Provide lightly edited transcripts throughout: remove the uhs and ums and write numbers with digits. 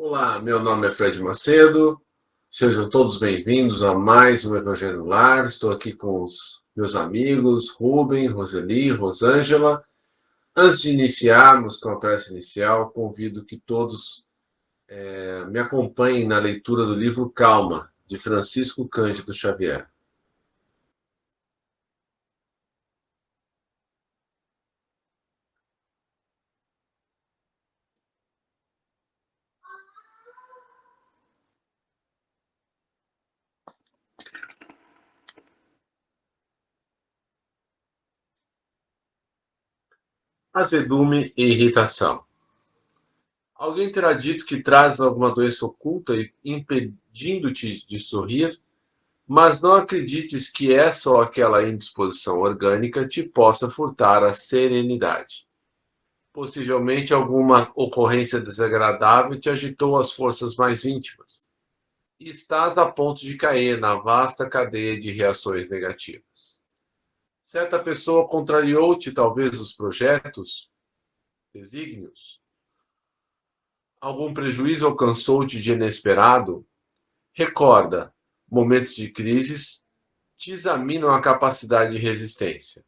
Olá, meu nome é Fred Macedo. Sejam todos bem-vindos a mais um Evangelho no Lar. Estou aqui com os meus amigos Rubem, Roseli, Rosângela. Antes de iniciarmos com a prece inicial, convido que todos me acompanhem na leitura do livro Calma, de Francisco Cândido Xavier. Azedume e irritação. Alguém terá dito que traz alguma doença oculta e impedindo-te de sorrir, mas não acredites que essa ou aquela indisposição orgânica te possa furtar a serenidade. Possivelmente alguma ocorrência desagradável te agitou as forças mais íntimas. E estás a ponto de cair na vasta cadeia de reações negativas. Certa pessoa contrariou-te talvez os projetos, desígnios. Algum prejuízo alcançou-te de inesperado. Recorda, momentos de crises te examinam a capacidade de resistência.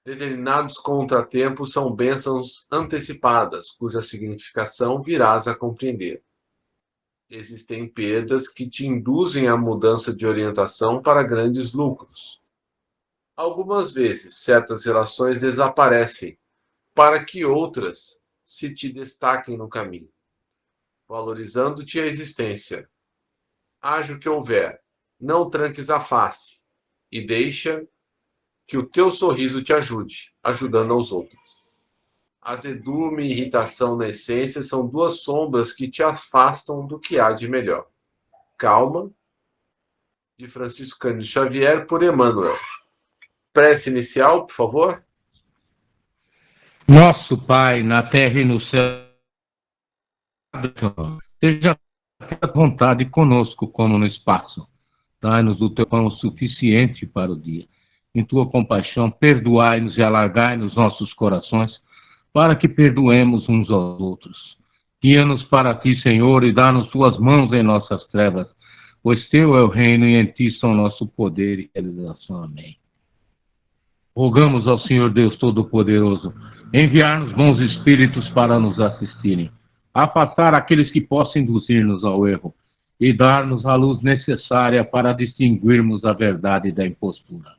Determinados contratempos são bênçãos antecipadas, cuja significação virás a compreender. Existem perdas que te induzem à mudança de orientação para grandes lucros. Algumas vezes, certas relações desaparecem para que outras se te destaquem no caminho, valorizando-te a existência. Haja o que houver, não tranques a face e deixa que o teu sorriso te ajude, ajudando aos outros. Azedume e irritação na essência são duas sombras que te afastam do que há de melhor. Calma, de Francisco Cândido Xavier, por Emmanuel. Prece inicial, por favor. Nosso Pai, na terra e no céu, seja a vontade conosco como no espaço. Dai-nos do teu pão suficiente para o dia. Em tua compaixão, perdoai-nos e alargai-nos nossos corações, para que perdoemos uns aos outros. Guia-nos para ti, Senhor, e dá-nos tuas mãos em nossas trevas, pois teu é o reino e em ti são nosso poder e realização. Amém. Rogamos ao Senhor Deus Todo-Poderoso enviar-nos bons espíritos para nos assistirem, afastar aqueles que possam induzir-nos ao erro e dar-nos a luz necessária para distinguirmos a verdade da impostura.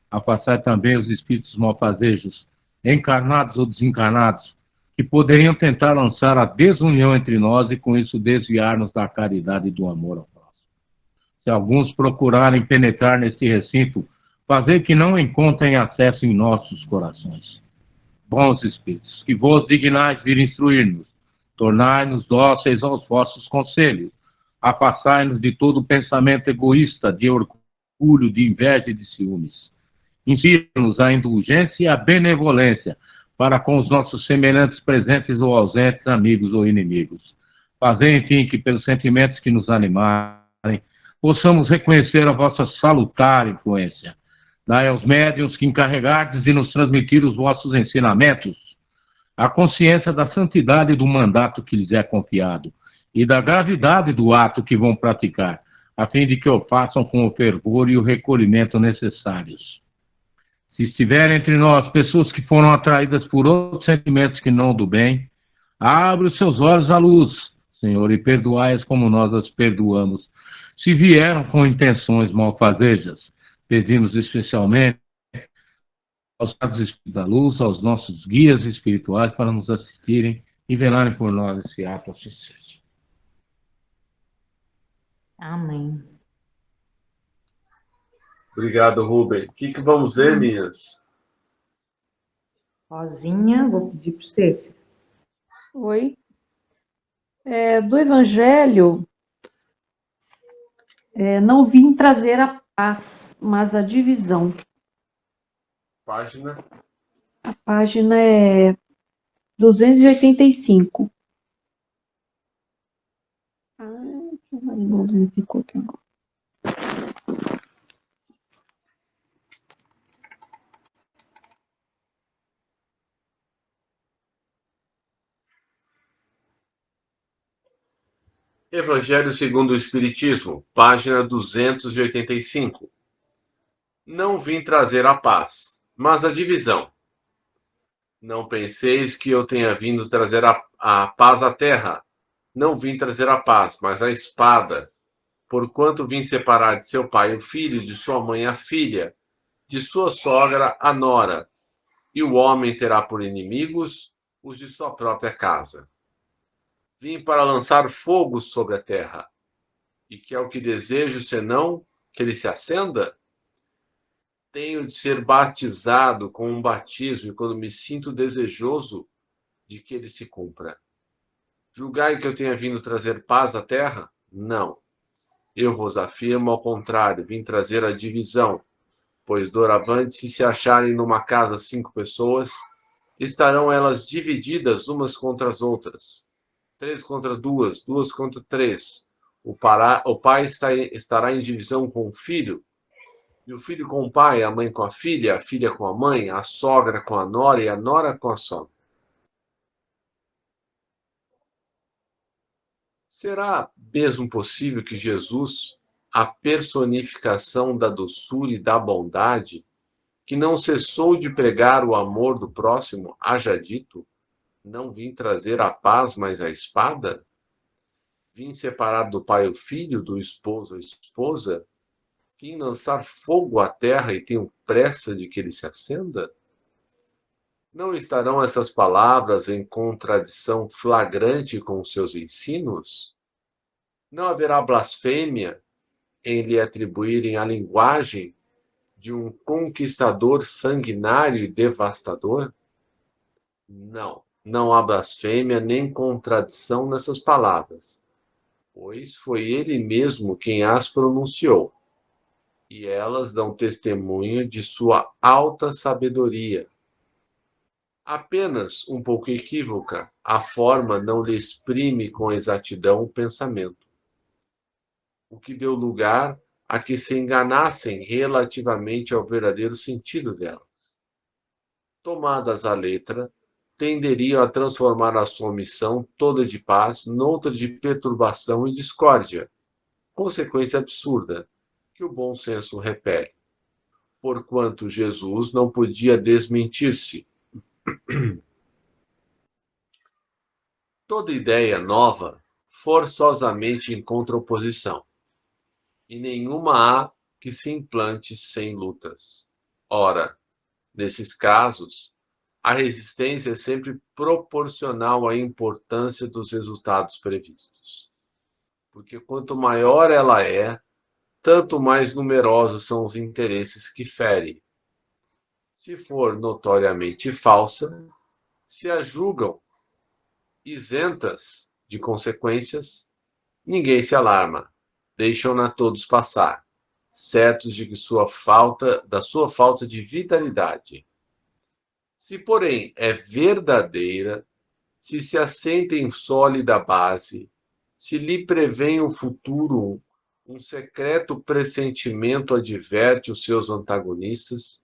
Afastar também os espíritos malfazejos, encarnados ou desencarnados, que poderiam tentar lançar a desunião entre nós e com isso desviar-nos da caridade e do amor ao próximo. Se alguns procurarem penetrar neste recinto, fazer que não encontrem acesso em nossos corações. Bons espíritos, que vos dignais vir instruir-nos, tornai-nos dóceis aos vossos conselhos, afastai-nos de todo pensamento egoísta, de orgulho, de inveja e de ciúmes. Ensina-nos a indulgência e a benevolência para com os nossos semelhantes presentes ou ausentes, amigos ou inimigos. Fazei, enfim, que pelos sentimentos que nos animarem, possamos reconhecer a vossa salutar influência. Dai aos médiuns que encarregardes de nos transmitir os vossos ensinamentos, a consciência da santidade do mandato que lhes é confiado e da gravidade do ato que vão praticar, a fim de que o façam com o fervor e o recolhimento necessários. Se estiver entre nós pessoas que foram atraídas por outros sentimentos que não do bem, abre os seus olhos à luz, Senhor, e perdoai-as como nós as perdoamos. Se vieram com intenções malfazejas, pedimos especialmente aos sábios espíritos da luz, aos nossos guias espirituais, para nos assistirem e velarem por nós esse ato assim seja. Amém. Obrigado, Rubem. O que vamos ler, Mias? Rosinha, vou pedir para você. Oi. Do Evangelho, não vim trazer a paz, mas a divisão. Página. A página é 285. Que Marivaldo me ficou aqui agora. Evangelho segundo o Espiritismo, página 285. Não vim trazer a paz, mas a divisão. Não penseis que eu tenha vindo trazer a paz à terra. Não vim trazer a paz, mas a espada. Porquanto vim separar de seu pai o filho, de sua mãe a filha, de sua sogra a nora. E o homem terá por inimigos os de sua própria casa. Vim para lançar fogo sobre a terra. E que é o que desejo, senão que ele se acenda? Tenho de ser batizado com um batismo, e quando me sinto desejoso de que ele se cumpra. Julgai que eu tenha vindo trazer paz à terra? Não. Eu vos afirmo ao contrário, vim trazer a divisão, pois doravante, se acharem numa casa 5 pessoas, estarão elas divididas umas contra as outras, 3 contra 2, 2 contra 3. O pai estará em divisão com o filho, e o filho com o pai, a mãe com a filha com a mãe, a sogra com a nora e a nora com a sogra. Será mesmo possível que Jesus, a personificação da doçura e da bondade, que não cessou de pregar o amor do próximo, haja dito: não vim trazer a paz, mas a espada? Vim separar do pai o filho, do esposo a esposa? Vim lançar fogo à terra e tenho pressa de que ele se acenda? Não estarão essas palavras em contradição flagrante com os seus ensinos? Não haverá blasfêmia em lhe atribuírem a linguagem de um conquistador sanguinário e devastador? Não há blasfêmia nem contradição nessas palavras, pois foi ele mesmo quem as pronunciou, e elas dão testemunho de sua alta sabedoria. Apenas um pouco equívoca, a forma não lhe exprime com exatidão o pensamento, o que deu lugar a que se enganassem relativamente ao verdadeiro sentido delas. Tomadas à letra, tenderiam a transformar a sua missão toda de paz noutra de perturbação e discórdia, consequência absurda que o bom senso repele, porquanto Jesus não podia desmentir-se. Toda ideia nova forçosamente encontra oposição, e nenhuma há que se implante sem lutas. Ora, nesses casos, a resistência é sempre proporcional à importância dos resultados previstos. Porque quanto maior ela é, tanto mais numerosos são os interesses que fere. Se for notoriamente falsa, se a julgam isentas de consequências, ninguém se alarma, deixam-na todos passar, certos de que da sua falta de vitalidade. Se, porém, é verdadeira, se assenta em sólida base, se lhe prevém o futuro, um secreto pressentimento adverte os seus antagonistas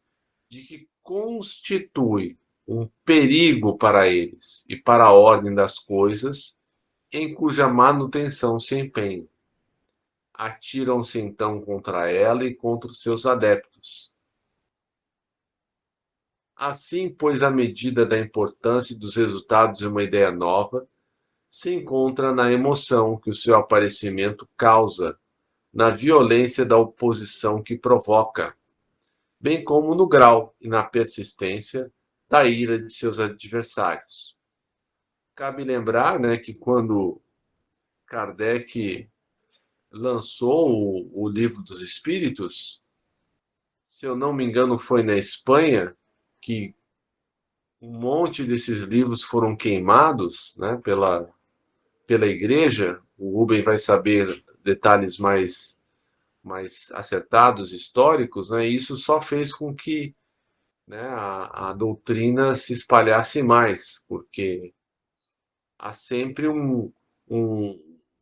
de que constitui um perigo para eles e para a ordem das coisas em cuja manutenção se empenham. Atiram-se então contra ela e contra os seus adeptos. Assim, pois, a medida da importância e dos resultados de uma ideia nova se encontra na emoção que o seu aparecimento causa, na violência da oposição que provoca, bem como no grau e na persistência da ira de seus adversários. Cabe lembrar, que quando Kardec lançou o Livro dos Espíritos, se eu não me engano foi na Espanha, que um monte desses livros foram queimados, pela igreja. O Rubem vai saber detalhes mais acertados, históricos, e isso só fez com que a doutrina se espalhasse mais, porque há sempre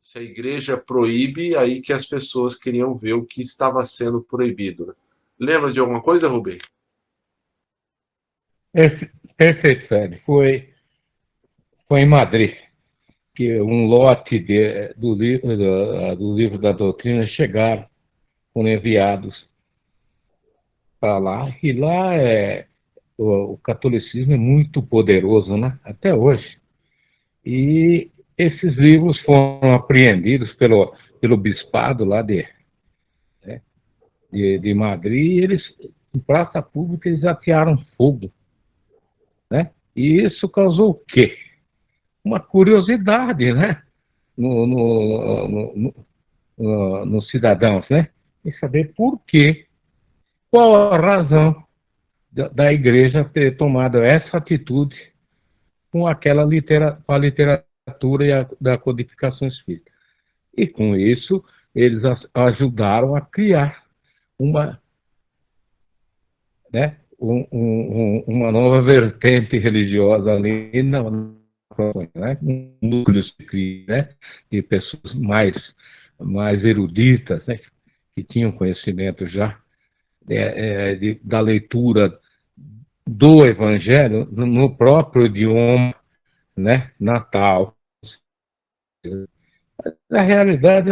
se a igreja proíbe, aí que as pessoas queriam ver o que estava sendo proibido. Lembra de alguma coisa, Rubem? Perfeito, Fred. Foi em Madrid. que um lote do livro da doutrina chegaram, foram enviados para lá, e lá o catolicismo é muito poderoso, né? Até hoje. E esses livros foram apreendidos pelo bispado lá de Madrid, e eles, em praça pública, eles atearam fogo, né? E isso causou o quê? Uma curiosidade, né? Nos cidadãos, né? E saber por quê, qual a razão da igreja ter tomado essa atitude com com a literatura da codificação espírita. E com isso, eles ajudaram a criar uma, né, uma nova vertente religiosa ali né, um núcleo né, de pessoas mais eruditas, né, que tinham conhecimento já da leitura do Evangelho no próprio idioma, né, natal. Na realidade,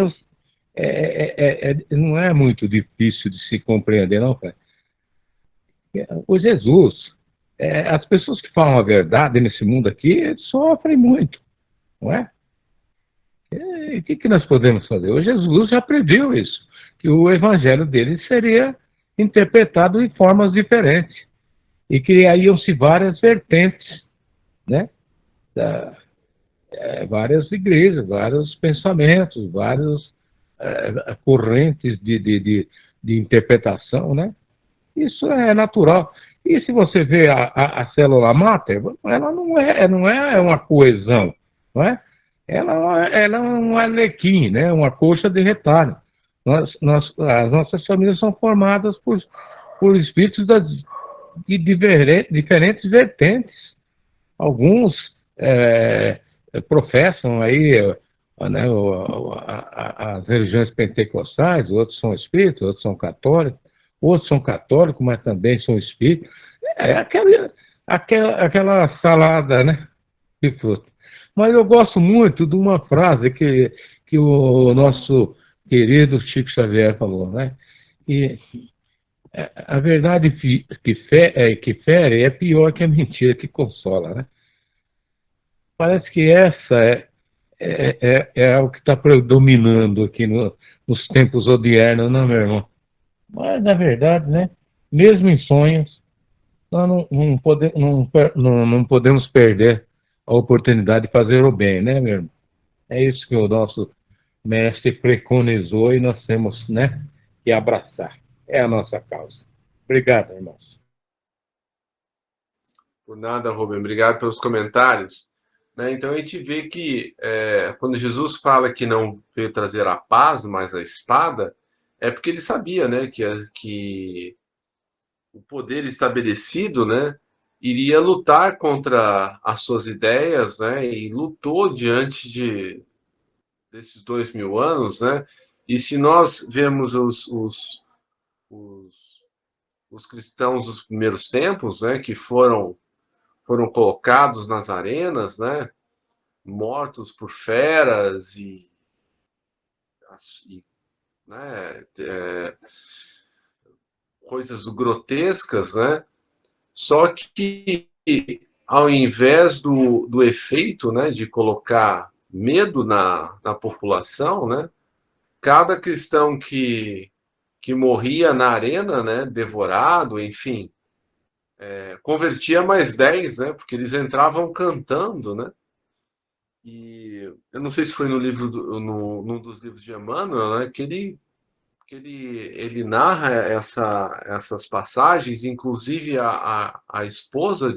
não é muito difícil de se compreender, não, cara. O Jesus, as pessoas que falam a verdade nesse mundo aqui sofrem muito, não é? E o que nós podemos fazer? O Jesus já previu isso, que o evangelho dele seria interpretado de formas diferentes e criariam-se várias vertentes, né? Várias igrejas, vários pensamentos, várias correntes de interpretação, né? Isso é natural. E se você vê a célula máter, ela não é uma coesão, não é? Ela é um arlequim, né? Uma coxa de retalho. As nossas famílias são formadas por espíritos de diferentes vertentes. Alguns professam aí, né, as religiões pentecostais, outros são espíritos, outros são católicos, mas também são espíritos. É aquela salada, né, de fruta. Mas eu gosto muito de uma frase que o nosso querido Chico Xavier falou, né? E a verdade que fere é pior que a mentira que consola, né? Parece que essa é o que está predominando aqui nos tempos odiernos, não, meu irmão? Mas, na verdade, né, mesmo em sonhos, nós não podemos perder a oportunidade de fazer o bem, né, meu irmão? É isso que o nosso mestre preconizou e nós temos, né, que abraçar. É a nossa causa. Obrigado, irmãos. Por nada, Rubem. Obrigado pelos comentários. Né? Então a gente vê que quando Jesus fala que não veio trazer a paz, mas a espada, é porque ele sabia, né, que o poder estabelecido, né, iria lutar contra as suas ideias, né, e lutou diante desses 2000 anos, né. E se nós vemos os cristãos dos primeiros tempos, né, que foram colocados nas arenas, né, mortos por feras e né, coisas grotescas, né? Só que ao invés do efeito, né, de colocar medo na população, né, cada cristão que morria na arena, né, devorado, enfim, convertia mais 10, né, porque eles entravam cantando, né? E eu não sei se foi no livro num dos livros de Emmanuel, né, que ele narra essas passagens, inclusive a esposa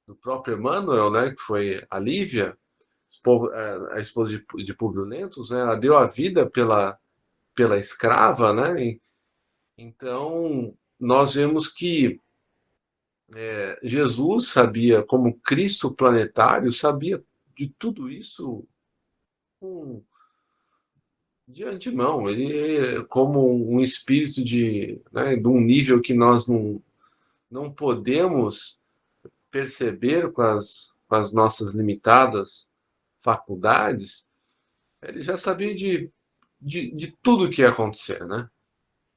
do próprio Emmanuel, né, que foi a Lívia, a esposa de Públio Lentulus, né, ela deu a vida pela escrava, né? Então nós vemos que Jesus sabia, como Cristo planetário, sabia de tudo isso de antemão. Ele, como um espírito né, de um nível que nós não podemos perceber com as nossas limitadas faculdades, ele já sabia de tudo que ia acontecer, né?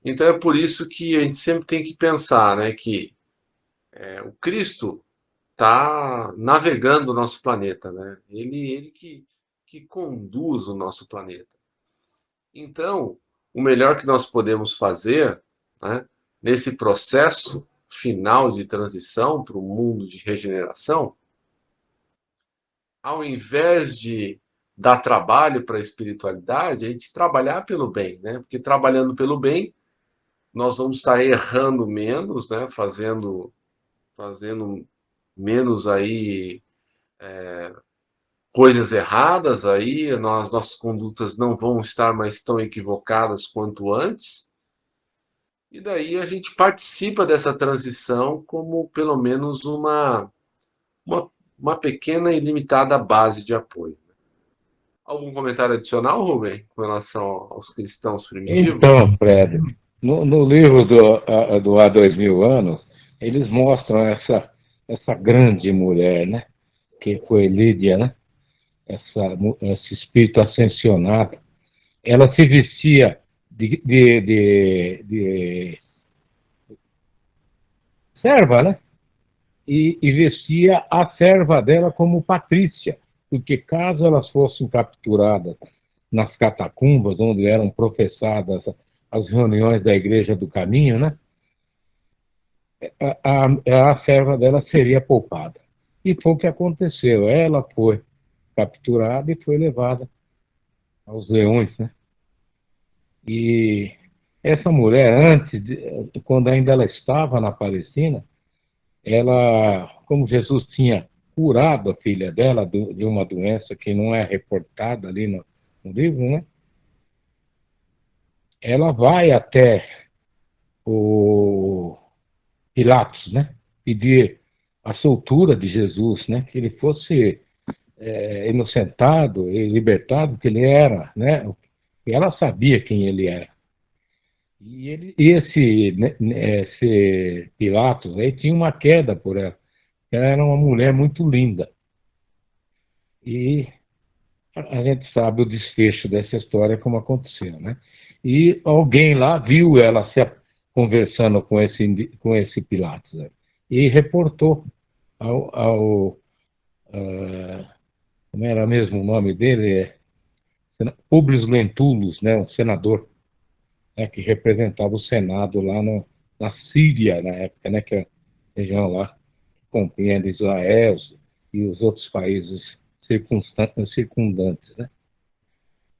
Então é por isso que a gente sempre tem que pensar, né, que o Cristo está navegando o nosso planeta, né? Ele que conduz o nosso planeta. Então, o melhor que nós podemos fazer, né, nesse processo final de transição para o mundo de regeneração, ao invés de dar trabalho para a espiritualidade, a gente trabalhar pelo bem, né? Porque trabalhando pelo bem, nós vamos estar errando menos, né? Fazendo menos aí coisas erradas aí, nossas condutas não vão estar mais tão equivocadas quanto antes. E daí a gente participa dessa transição como pelo menos uma, uma pequena e limitada base de apoio. Algum comentário adicional, Rubem, com relação aos cristãos primitivos? Então, Fred, no livro do Há 2000 anos, eles mostram essa grande mulher, né? Que foi Lídia, né? Esse espírito ascensionado. Ela se vestia de serva, né? E vestia a serva dela como Patrícia, porque caso elas fossem capturadas nas catacumbas, onde eram professadas as reuniões da Igreja do Caminho, né? A serva dela seria poupada. E foi o que aconteceu. Ela foi capturada e foi levada aos leões, né? E essa mulher, quando ainda ela estava na Palestina, ela, como Jesus tinha curado a filha dela de uma doença que não é reportada ali no livro, né? Ela vai até o Pilatos, né? Pedir a soltura de Jesus, né? Que ele fosse inocentado e libertado, que ele era, né? E ela sabia quem ele era. E esse Pilatos aí tinha uma queda por ela. Ela era uma mulher muito linda. E a gente sabe o desfecho dessa história, como aconteceu, né? E alguém lá viu ela conversando com esse Pilatos, né? E reportou ao como era mesmo o nome dele? Publius Lentulus, né? Um senador, né? Que representava o Senado lá na Síria, na época, né? Que é a região lá que compreende Israel e os outros países circundantes, né?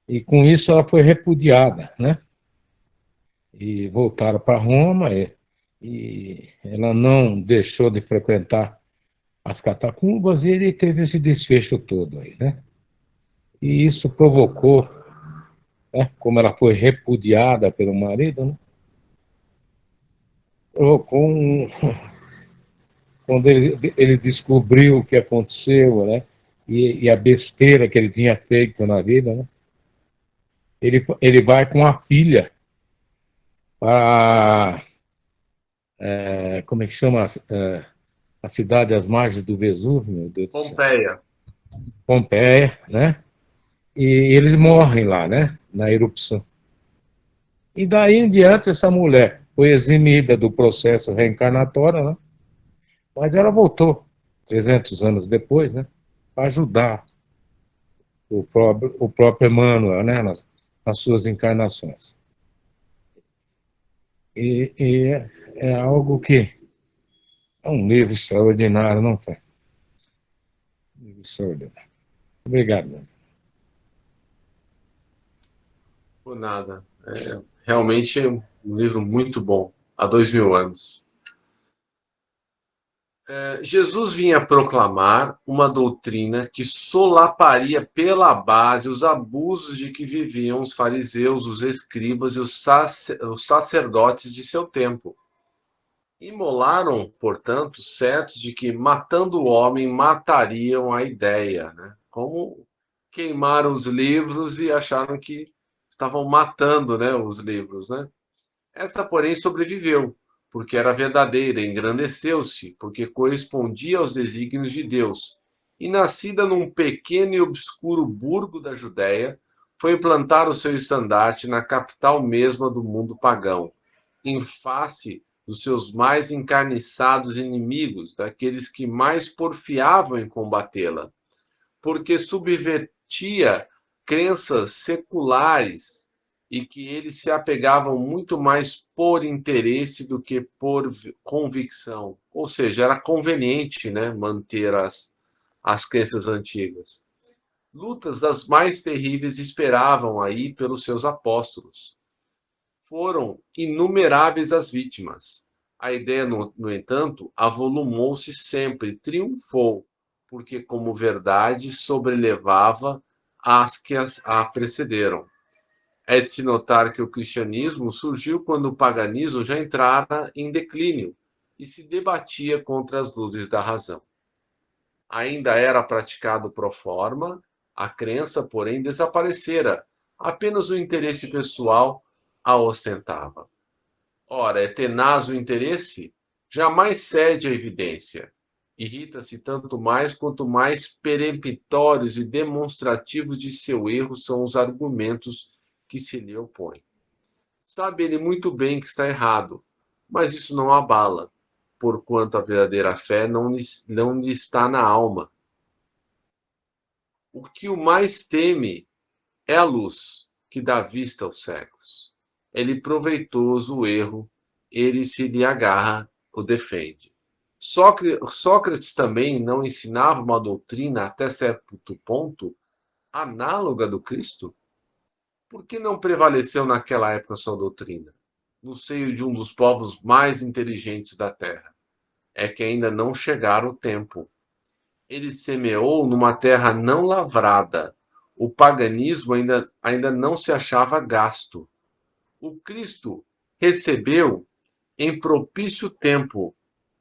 E com isso ela foi repudiada, né? E voltaram para Roma e ela não deixou de frequentar as catacumbas e ele teve esse desfecho todo aí, né? E isso provocou, né, como ela foi repudiada pelo marido, né? Provocou quando ele descobriu o que aconteceu, né? E a besteira que ele tinha feito na vida, né? Ele vai com a filha para como é que chama a cidade às margens do Vesúvio, meu Deus do céu. Pompeia. Pompeia, né? E eles morrem lá, né? Na erupção. E daí em diante essa mulher foi eximida do processo reencarnatório, né? Mas ela voltou 300 anos depois, né? Para ajudar o próprio Emmanuel, né? Nas suas encarnações. E é algo que é um livro extraordinário, não foi? Um livro extraordinário. Obrigado, meu. Por nada. Realmente é um livro muito bom. Há 2000 anos. Jesus vinha proclamar uma doutrina que solaparia pela base os abusos de que viviam os fariseus, os escribas e os sacerdotes de seu tempo. Imolaram, portanto, certos de que, matando o homem, matariam a ideia, né? Como queimaram os livros e acharam que estavam matando, né, os livros, né? Esta, porém, sobreviveu, porque era verdadeira, engrandeceu-se, porque correspondia aos desígnios de Deus, e, nascida num pequeno e obscuro burgo da Judéia, foi plantar o seu estandarte na capital mesma do mundo pagão, em face dos seus mais encarniçados inimigos, daqueles que mais porfiavam em combatê-la, porque subvertia crenças seculares e que eles se apegavam muito mais por interesse do que por convicção. Ou seja, era conveniente, né, manter as crenças antigas. Lutas das mais terríveis esperavam aí pelos seus apóstolos. Foram inumeráveis as vítimas. A ideia, no entanto, avolumou-se sempre, triunfou, porque como verdade sobrelevava as que a precederam. É de se notar que o cristianismo surgiu quando o paganismo já entrara em declínio e se debatia contra as luzes da razão. Ainda era praticado pro forma, a crença, porém, desaparecera. Apenas o interesse pessoal a ostentava. Ora, é tenaz o interesse, jamais cede à evidência. Irrita-se tanto mais quanto mais peremptórios e demonstrativos de seu erro são os argumentos que se lhe opõem. Sabe ele muito bem que está errado, mas isso não abala, porquanto a verdadeira fé não lhe está na alma. O que o mais teme é a luz, que dá vista aos cegos. Ele proveitoso o erro, ele se lhe agarra, o defende. Sócrates também não ensinava uma doutrina até certo ponto análoga do Cristo? Por que não prevaleceu naquela época sua doutrina, no seio de um dos povos mais inteligentes da terra? É que ainda não chegara o tempo. Ele semeou numa terra não lavrada. O paganismo ainda não se achava gasto. O Cristo recebeu em propício tempo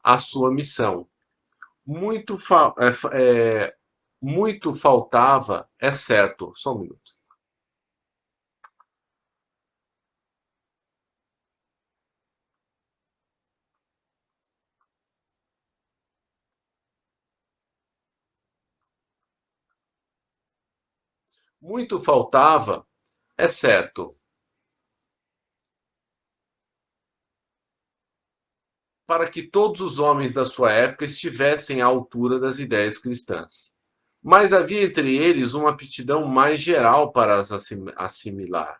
a sua missão. Muito, muito faltava, é certo. Só um minuto. Muito faltava, é certo, para que todos os homens da sua época estivessem à altura das ideias cristãs. Mas havia entre eles uma aptidão mais geral para as assimilar,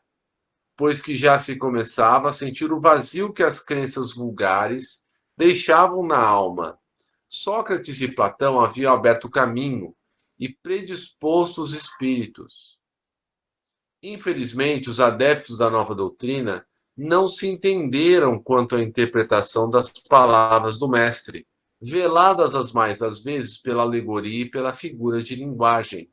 pois que já se começava a sentir o vazio que as crenças vulgares deixavam na alma. Sócrates e Platão haviam aberto o caminho e predisposto os espíritos. Infelizmente, os adeptos da nova doutrina não se entenderam quanto à interpretação das palavras do mestre, veladas as mais das vezes pela alegoria e pela figura de linguagem.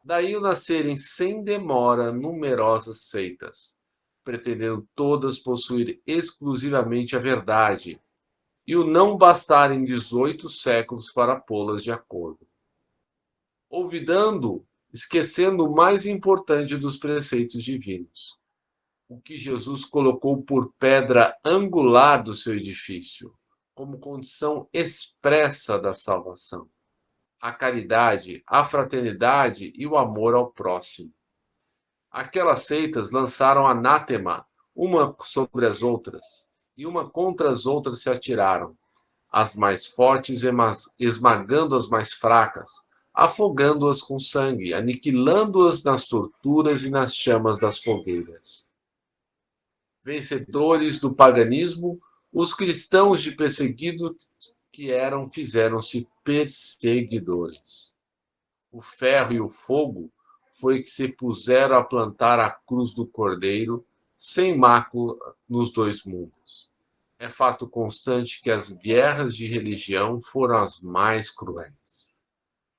Daí o nascerem sem demora numerosas seitas, pretendendo todas possuir exclusivamente a verdade, e o não bastarem 18 séculos para pô-las de acordo. Olvidando, esquecendo o mais importante dos preceitos divinos, o que Jesus colocou por pedra angular do seu edifício, como condição expressa da salvação: a caridade, a fraternidade e o amor ao próximo. Aquelas seitas lançaram anátema uma sobre as outras, e uma contra as outras se atiraram, as mais fortes esmagando as mais fracas, afogando-as com sangue, aniquilando-as nas torturas e nas chamas das fogueiras. Vencedores do paganismo, os cristãos de perseguidos que eram fizeram-se perseguidores. O ferro e o fogo foi que se puseram a plantar a cruz do Cordeiro, sem mácula nos dois mundos. É fato constante que as guerras de religião foram as mais cruéis.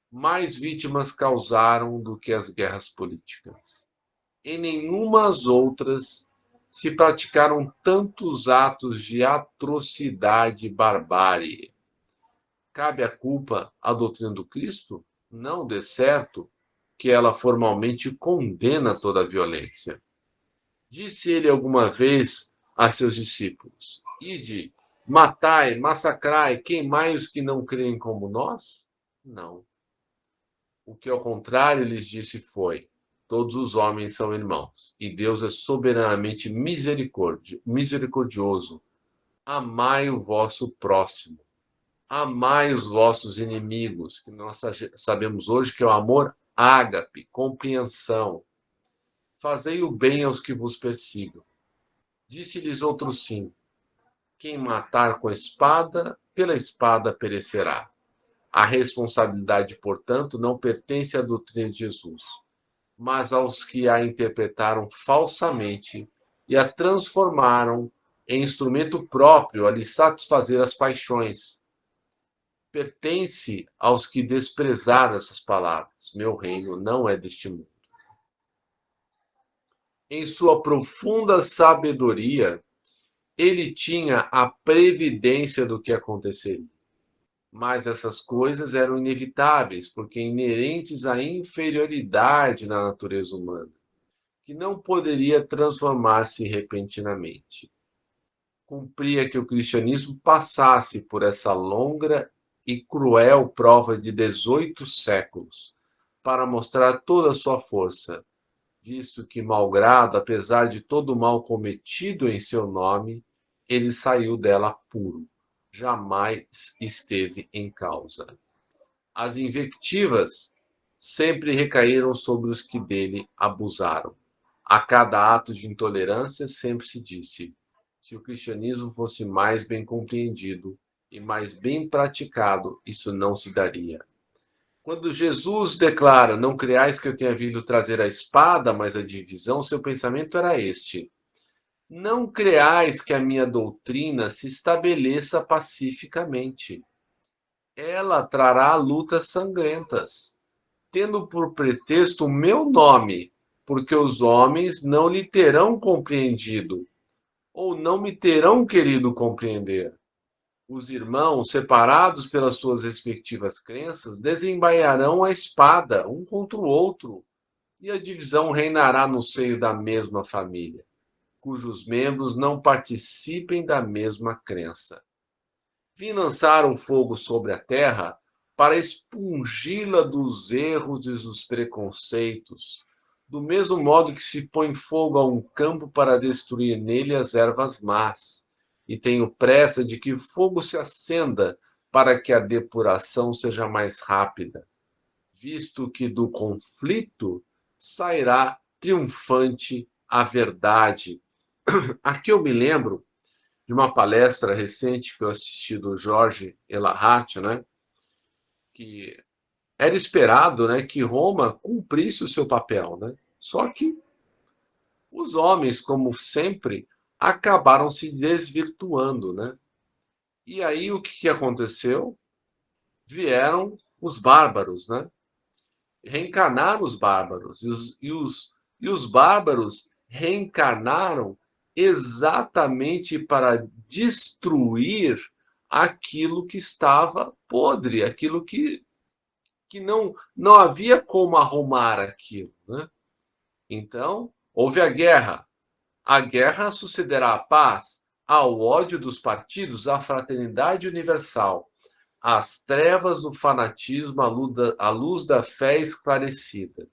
Mais vítimas causaram do que as guerras políticas. Em nenhuma as outras se praticaram tantos atos de atrocidade e barbárie. Cabe a culpa à doutrina do Cristo? Não, de certo, que ela formalmente condena toda a violência. Disse ele alguma vez a seus discípulos: Ide, matai, massacrai, queimai os que não creem como nós? Não. O que ao contrário lhes disse foi: todos os homens são irmãos, e Deus é soberanamente misericordioso. Amai o vosso próximo. Amai os vossos inimigos, que nós sabemos hoje que é o amor ágape, compreensão. Fazei o bem aos que vos persigam. Disse-lhes outro sim: quem matar com a espada, pela espada perecerá. A responsabilidade, portanto, não pertence à doutrina de Jesus, mas aos que a interpretaram falsamente e a transformaram em instrumento próprio a lhe satisfazer as paixões. Pertence aos que desprezaram essas palavras. Meu reino não é deste mundo. Em sua profunda sabedoria, ele tinha a previdência do que aconteceria. Mas essas coisas eram inevitáveis, porque inerentes à inferioridade na natureza humana, que não poderia transformar-se repentinamente. Cumpria que o cristianismo passasse por essa longa e cruel prova de 18 séculos, para mostrar toda a sua força, visto que, malgrado, apesar de todo o mal cometido em seu nome, ele saiu dela puro, jamais esteve em causa. As invectivas sempre recaíram sobre os que dele abusaram. A cada ato de intolerância sempre se disse: se o cristianismo fosse mais bem compreendido e mais bem praticado, isso não se daria. Quando Jesus declara: não creais que eu tenha vindo trazer a espada, mas a divisão, seu pensamento era este: não creais que a minha doutrina se estabeleça pacificamente. Ela trará lutas sangrentas, tendo por pretexto o meu nome, porque os homens não lhe terão compreendido, ou não me terão querido compreender. Os irmãos, separados pelas suas respectivas crenças, desembainharão a espada um contra o outro, e a divisão reinará no seio da mesma família, cujos membros não participem da mesma crença. Vim lançar um fogo sobre a terra para expungi-la dos erros e dos preconceitos, do mesmo modo que se põe fogo a um campo para destruir nele as ervas más. E tenho pressa de que o fogo se acenda para que a depuração seja mais rápida, visto que do conflito sairá triunfante a verdade. Aqui eu me lembro de uma palestra recente que eu assisti do Jorge Elahat, né, que era esperado, né, que Roma cumprisse o seu papel, né? Só que os homens, como sempre, acabaram se desvirtuando, né? E aí o que aconteceu? Vieram os bárbaros, né? Reencarnaram os bárbaros. E os bárbaros reencarnaram exatamente para destruir aquilo que estava podre, aquilo que não havia como arrumar aquilo, né? Então, houve a guerra. A guerra sucederá à paz, ao ódio dos partidos, à fraternidade universal, às trevas do fanatismo, à luz da fé esclarecida.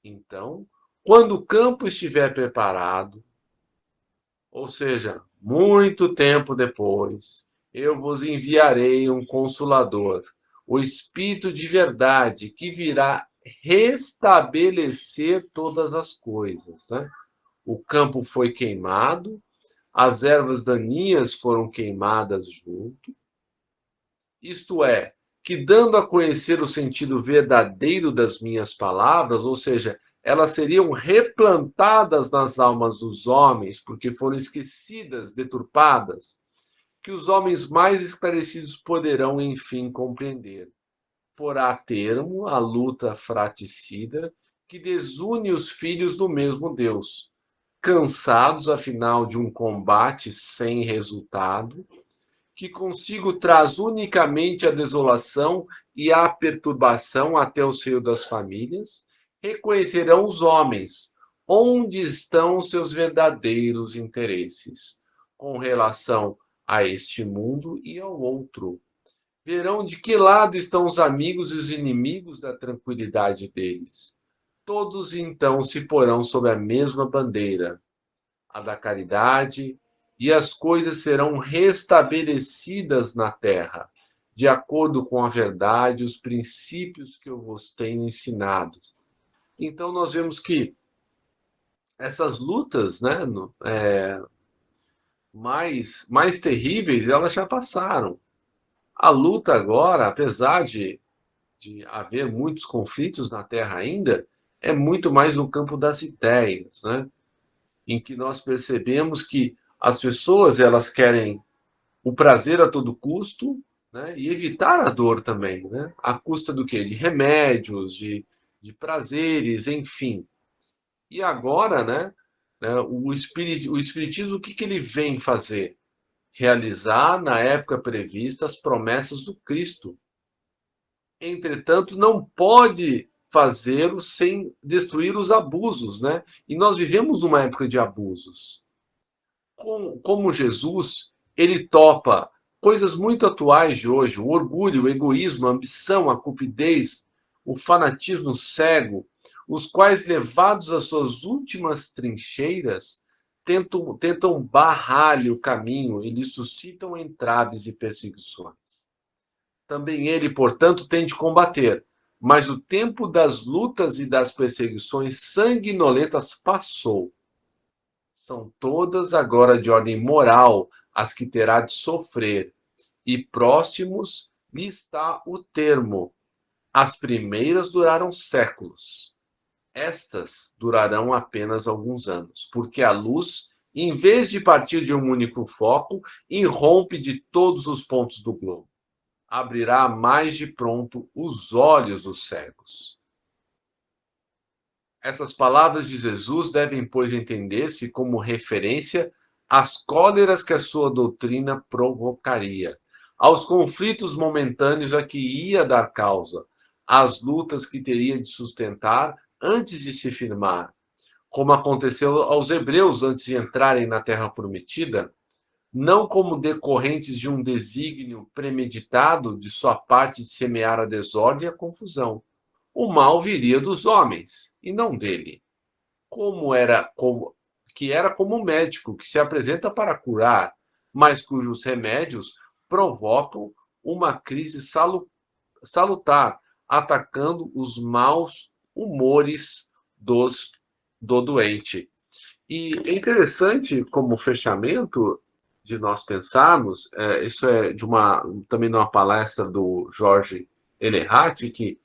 Então, quando o campo estiver preparado, ou seja, muito tempo depois, eu vos enviarei um consolador, o Espírito de verdade, que virá restabelecer todas as coisas, né? O campo foi queimado, as ervas daninhas foram queimadas junto, isto é, que dando a conhecer o sentido verdadeiro das minhas palavras, ou seja, elas seriam replantadas nas almas dos homens, porque foram esquecidas, deturpadas, que os homens mais esclarecidos poderão, enfim, compreender. Porá termo a luta fratricida que desune os filhos do mesmo Deus, cansados, afinal, de um combate sem resultado, que consigo traz unicamente a desolação e a perturbação até o seio das famílias, reconhecerão os homens onde estão seus verdadeiros interesses com relação a este mundo e ao outro. Verão de que lado estão os amigos e os inimigos da tranquilidade deles. Todos então se porão sob a mesma bandeira, a da caridade, e as coisas serão restabelecidas na terra, de acordo com a verdade e os princípios que eu vos tenho ensinado. Então nós vemos que essas lutas, né, mais terríveis, elas já passaram. A luta agora, apesar de haver muitos conflitos na Terra ainda, é muito mais no campo das ideias, né? Em que nós percebemos que as pessoas elas querem o prazer a todo custo, né? E evitar a dor também, né? À custa do quê? De remédios, de prazeres, enfim. E agora, né, o Espiritismo, o que, que ele vem fazer? Realizar, na época prevista, as promessas do Cristo. Entretanto, não pode fazê-lo sem destruir os abusos, né? E nós vivemos uma época de abusos. Como Jesus, ele topa coisas muito atuais de hoje, o orgulho, o egoísmo, a ambição, a cupidez, o fanatismo cego, os quais, levados às suas últimas trincheiras, tentam barrar-lhe o caminho e lhe suscitam entraves e perseguições. Também ele, portanto, tem de combater, mas o tempo das lutas e das perseguições sanguinolentas passou. São todas agora de ordem moral as que terá de sofrer, e próximos lhe está o termo. As primeiras duraram séculos. Estas durarão apenas alguns anos, porque a luz, em vez de partir de um único foco, irrompe de todos os pontos do globo. Abrirá mais de pronto os olhos dos cegos. Essas palavras de Jesus devem, pois, entender-se como referência às cóleras que a sua doutrina provocaria, aos conflitos momentâneos a que ia dar causa, às lutas que teria de sustentar antes de se firmar, como aconteceu aos hebreus antes de entrarem na Terra Prometida, não como decorrentes de um desígnio premeditado de sua parte de semear a desordem e a confusão. O mal viria dos homens e não dele. Que era como médico que se apresenta para curar, mas cujos remédios provocam uma crise salutar, atacando os maus humores do doente. E é interessante, como fechamento de nós pensarmos, isso é também de uma palestra do Jorge Elerhati, que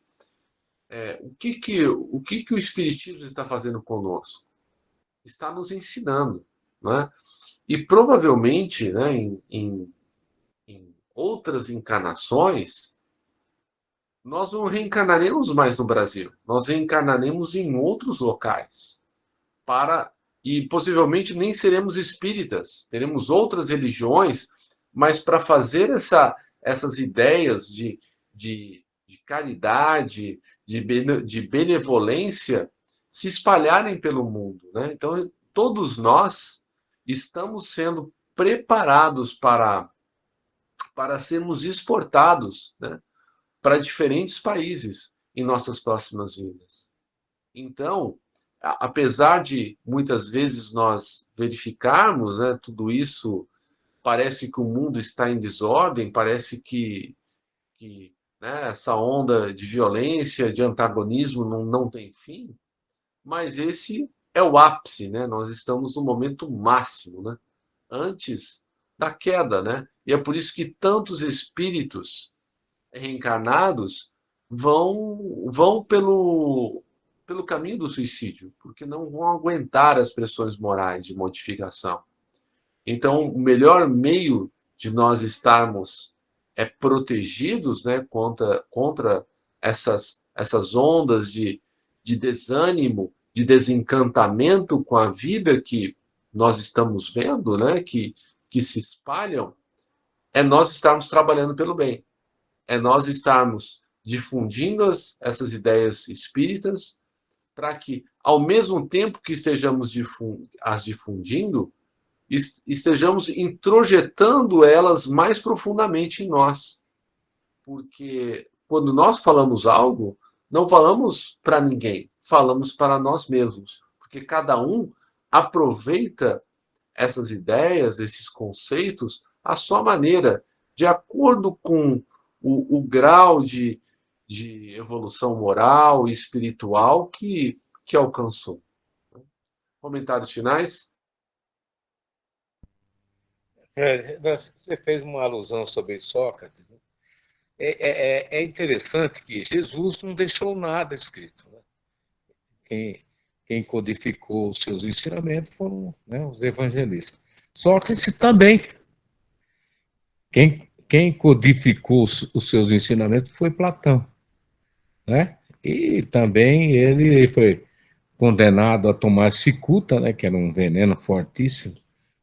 o que o Espiritismo está fazendo conosco? Está nos ensinando, né? E provavelmente, né, em outras encarnações, nós não reencarnaremos mais no Brasil, nós reencarnaremos em outros locais, e possivelmente nem seremos espíritas, teremos outras religiões, mas para fazer essas ideias de caridade, de benevolência, se espalharem pelo mundo, né? Então, todos nós estamos sendo preparados para sermos exportados, né, para diferentes países em nossas próximas vidas. Então, apesar de muitas vezes nós verificarmos, né, tudo isso, parece que o mundo está em desordem, parece que né, essa onda de violência, de antagonismo não tem fim, mas esse é o ápice, né? Nós estamos no momento máximo, né? Antes da queda, né? E é por isso que tantos espíritos reencarnados vão pelo caminho do suicídio, porque não vão aguentar as pressões morais de modificação. Então, o melhor meio de nós estarmos protegidos, né, contra essas ondas de desânimo, de desencantamento com a vida que nós estamos vendo, né, que se espalham, é nós estarmos trabalhando pelo bem. É nós estarmos difundindo essas ideias espíritas para que, ao mesmo tempo que estejamos as difundindo, estejamos introjetando elas mais profundamente em nós. Porque quando nós falamos algo, não falamos para ninguém, falamos para nós mesmos. Porque cada um aproveita essas ideias, esses conceitos, à sua maneira, de acordo com o grau de evolução moral e espiritual que alcançou. Comentários finais? Você fez uma alusão sobre Sócrates. É interessante que Jesus não deixou nada escrito, né? Quem codificou os seus ensinamentos foram, né, os evangelistas. Sócrates também. Quem codificou os seus ensinamentos foi Platão, né? E também ele foi condenado a tomar cicuta, né, que era um veneno fortíssimo,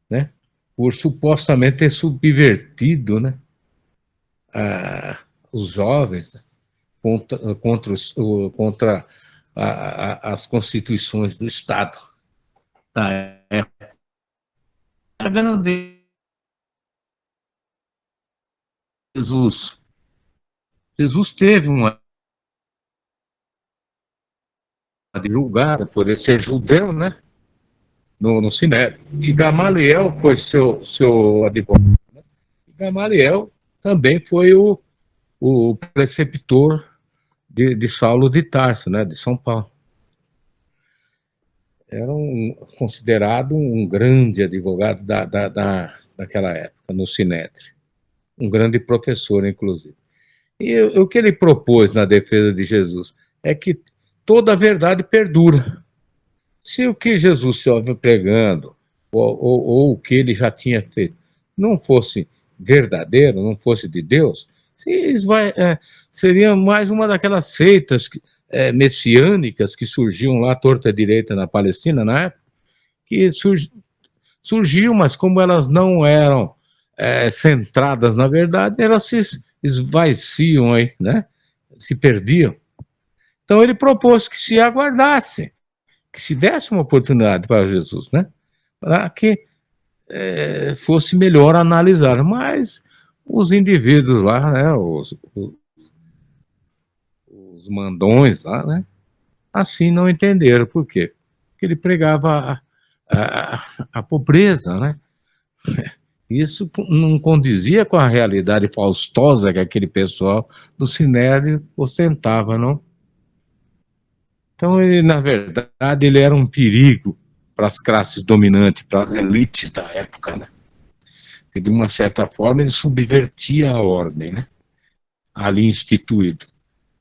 né, por supostamente ter subvertido, né, os jovens contra as constituições do Estado da época. Jesus, Jesus teve uma julgada por ele ser judeu, né, no Sinédrio. E Gamaliel foi seu advogado. Né? E Gamaliel também foi o preceptor de Saulo de Tarso, né, de São Paulo. Era considerado um grande advogado daquela época, no Sinédrio. Um grande professor, inclusive. E o que ele propôs na defesa de Jesus é que toda a verdade perdura. Se o que Jesus estava pregando, ou o que ele já tinha feito, não fosse verdadeiro, não fosse de Deus, seria mais uma daquelas seitas messiânicas que surgiam lá torta direita na Palestina na época, que surgiam, mas como elas não eram centradas na verdade, elas se esvaeciam aí, né? Se perdiam. Então ele propôs que se aguardasse, que se desse uma oportunidade para Jesus, né? Para que fosse melhor analisar. Mas os indivíduos lá, né? Os mandões lá, né? Assim não entenderam. Por quê? Porque ele pregava a pobreza, né? Isso não condizia com a realidade faustosa que aquele pessoal do Sinédrio ostentava, não? Então, ele, na verdade, ele era um perigo para as classes dominantes, para as elites da época, né? E, de uma certa forma, ele subvertia a ordem, né? Ali instituído.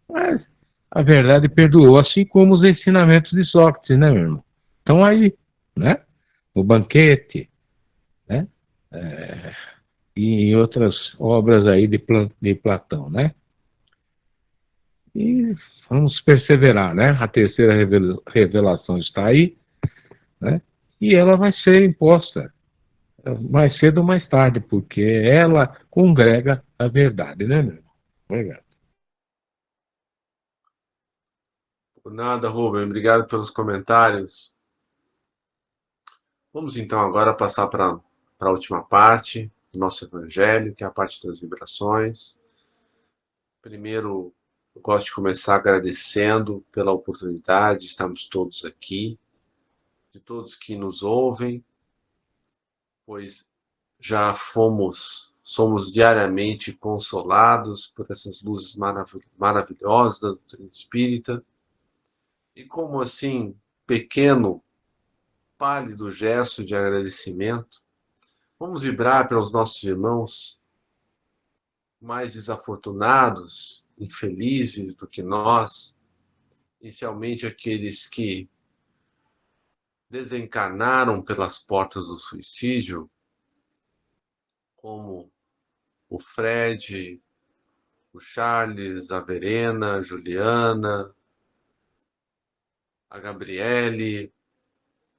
Mas a verdade perdoou, assim como os ensinamentos de Sócrates, né, meu irmão? Estão aí, né? No banquete, né? E em outras obras aí de Platão, né? E vamos perseverar, né? A terceira revelação está aí, né? E ela vai ser imposta mais cedo ou mais tarde, porque ela congrega a verdade, né, meu irmão? Obrigado. Por nada, Rubem. Obrigado pelos comentários. Vamos então agora passar para a última parte do nosso evangelho, que é a parte das vibrações. Primeiro, eu gosto de começar agradecendo pela oportunidade de estarmos todos aqui, de todos que nos ouvem, pois já somos diariamente consolados por essas luzes maravilhosas da doutrina espírita. E como assim, pequeno, pálido gesto de agradecimento, vamos vibrar pelos nossos irmãos mais desafortunados, infelizes do que nós, inicialmente aqueles que desencarnaram pelas portas do suicídio, como o Fred, o Charles, a Verena, a Juliana, a Gabriele,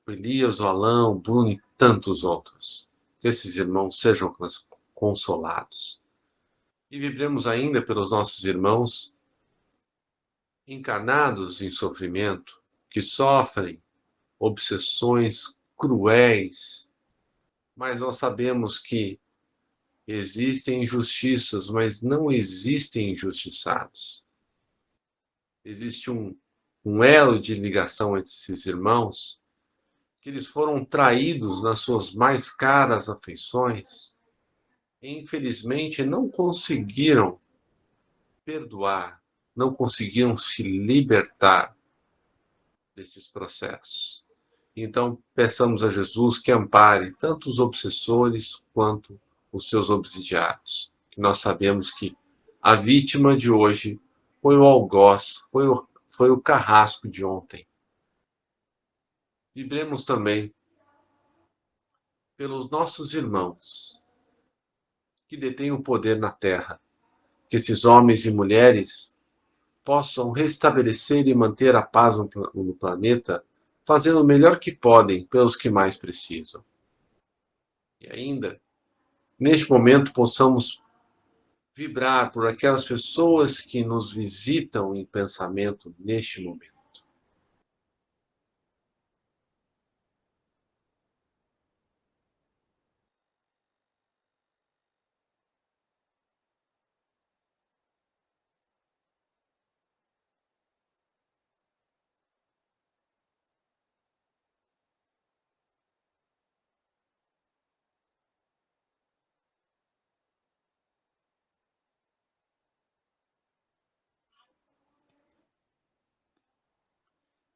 o Elias, o Alain, o Bruno e tantos outros. Que esses irmãos sejam consolados. E vibremos ainda pelos nossos irmãos encarnados em sofrimento, que sofrem obsessões cruéis, mas nós sabemos que Existem injustiças, mas não existem injustiçados. Existe um elo de ligação entre esses irmãos, que eles foram traídos nas suas mais caras afeições e, infelizmente, não conseguiram perdoar, não conseguiram se libertar desses processos. Então, peçamos a Jesus que ampare tanto os obsessores quanto os seus obsidiados. Que nós sabemos que a vítima de hoje foi o algoz, foi o carrasco de ontem. Vibremos também pelos nossos irmãos que detêm o poder na Terra, que esses homens e mulheres possam restabelecer e manter a paz no planeta, fazendo o melhor que podem pelos que mais precisam. E ainda, neste momento, possamos vibrar por aquelas pessoas que nos visitam em pensamento neste momento.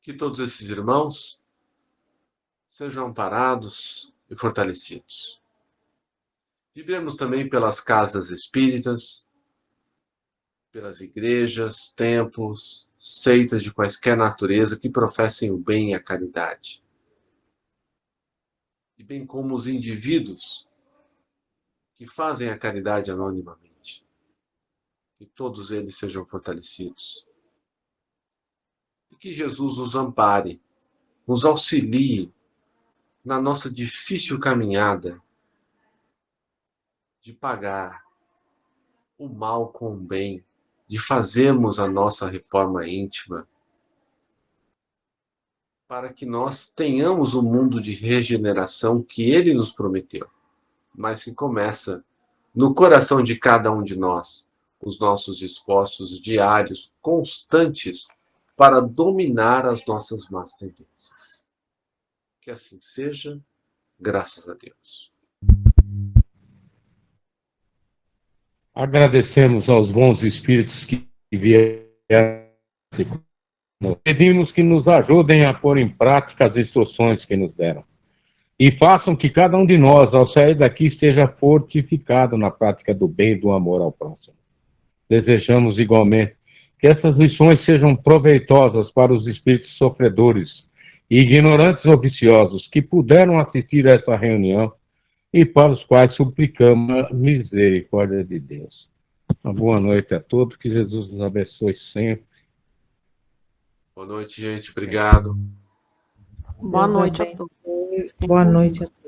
Que todos esses irmãos sejam amparados e fortalecidos. Vibremos também pelas casas espíritas, pelas igrejas, templos, seitas de quaisquer natureza que professem o bem e a caridade. E bem como os indivíduos que fazem a caridade anonimamente. Que todos eles sejam fortalecidos. E que Jesus os ampare, nos auxilie na nossa difícil caminhada de pagar o mal com o bem, de fazermos a nossa reforma íntima, para que nós tenhamos o mundo de regeneração que Ele nos prometeu, mas que começa no coração de cada um de nós, os nossos esforços diários, constantes, para dominar as nossas más tendências. Que assim seja, graças a Deus. Agradecemos aos bons espíritos que vieram. Pedimos que nos ajudem a pôr em prática as instruções que nos deram. E façam que cada um de nós, ao sair daqui, esteja fortificado na prática do bem e do amor ao próximo. Desejamos igualmente que essas lições sejam proveitosas para os espíritos sofredores e ignorantes ou viciosos que puderam assistir a essa reunião e para os quais suplicamos a misericórdia de Deus. Uma boa noite a todos, que Jesus nos abençoe sempre. Boa noite, gente. Obrigado. Boa Deus noite a abençoe. todos. Boa noite a todos.